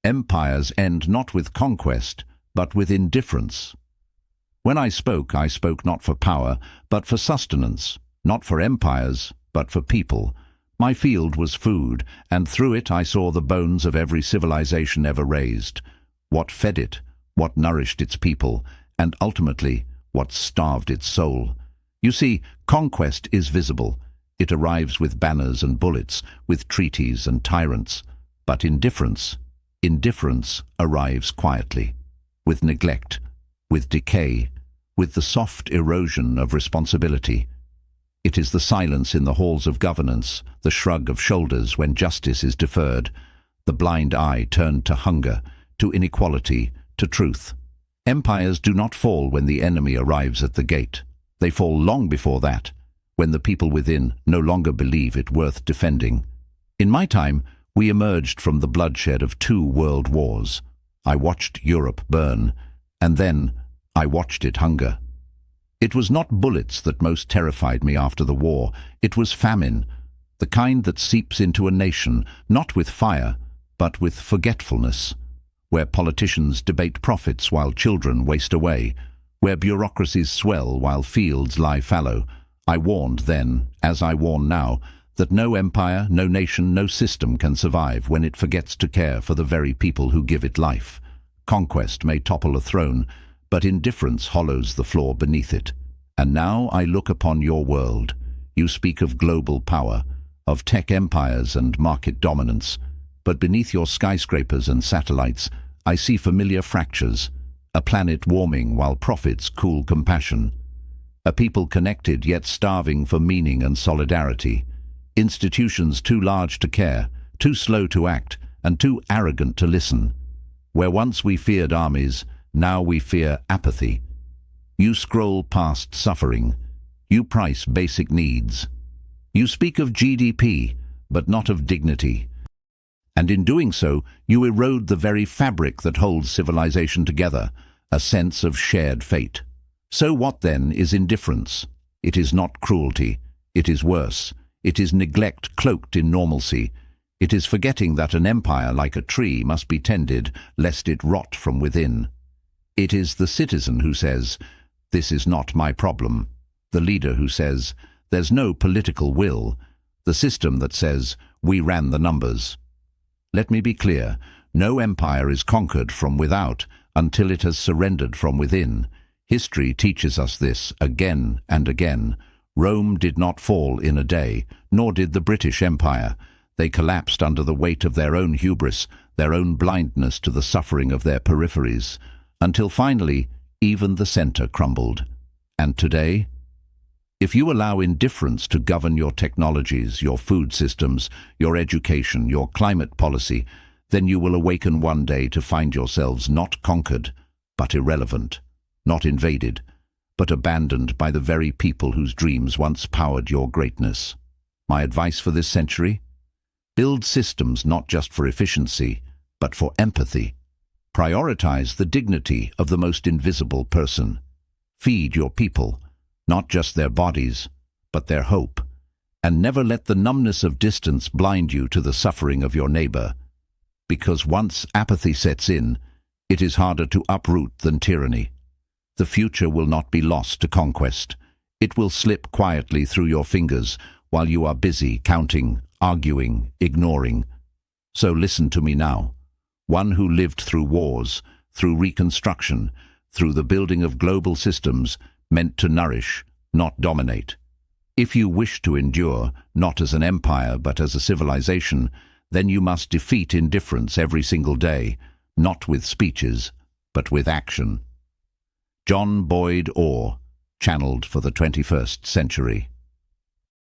Empires end not with conquest, but with indifference. When I spoke not for power, but for sustenance, not for empires, but for people. My field was food, and through it I saw the bones of every civilization ever raised. What fed it, what nourished its people, and ultimately, what starved its soul. You see, conquest is visible. It arrives with banners and bullets, with treaties and tyrants. But indifference arrives quietly, with neglect, with decay, with the soft erosion of responsibility. It is the silence in the halls of governance, the shrug of shoulders when justice is deferred, the blind eye turned to hunger, to inequality, to truth. Empires do not fall when the enemy arrives at the gate. They fall long before that, when the people within no longer believe it worth defending. In my time, we emerged from the bloodshed of 2 world wars. I watched Europe burn, and then I watched it hunger. It was not bullets that most terrified me after the war. It was famine, the kind that seeps into a nation, not with fire, but with forgetfulness, where politicians debate profits while children waste away, where bureaucracies swell while fields lie fallow. I warned then, as I warn now, that no empire, no nation, no system can survive when it forgets to care for the very people who give it life. Conquest may topple a throne, but indifference hollows the floor beneath it. And now I look upon your world. You speak of global power, of tech empires and market dominance, but beneath your skyscrapers and satellites, I see familiar fractures, a planet warming while profits cool compassion, a people connected yet starving for meaning and solidarity, institutions too large to care, too slow to act, and too arrogant to listen. Where once we feared armies, now we fear apathy. You scroll past suffering. You price basic needs. You speak of GDP, but not of dignity. And in doing so, you erode the very fabric that holds civilization together, a sense of shared fate. So what then is indifference? It is not cruelty. It is worse. It is neglect cloaked in normalcy. It is forgetting that an empire, like a tree, must be tended lest it rot from within. It is the citizen who says, "This is not my problem." The leader who says, "There's no political will." The system that says, "We ran the numbers." Let me be clear, no empire is conquered from without until it has surrendered from within. History teaches us this again and again. Rome did not fall in a day, nor did the British Empire. They collapsed under the weight of their own hubris, their own blindness to the suffering of their peripheries, until finally, even the center crumbled. And today? If you allow indifference to govern your technologies, your food systems, your education, your climate policy, then you will awaken one day to find yourselves not conquered, but irrelevant, not invaded, but abandoned by the very people whose dreams once powered your greatness. My advice for this century? Build systems not just for efficiency, but for empathy. Prioritize the dignity of the most invisible person. Feed your people, not just their bodies, but their hope. And never let the numbness of distance blind you to the suffering of your neighbor. Because once apathy sets in, it is harder to uproot than tyranny. The future will not be lost to conquest. It will slip quietly through your fingers while you are busy counting, arguing, ignoring. So listen to me now. One who lived through wars, through reconstruction, through the building of global systems meant to nourish, not dominate. If you wish to endure, not as an empire but as a civilization, then you must defeat indifference every single day, not with speeches, but with action. John Boyd Orr, channeled for the 21st century.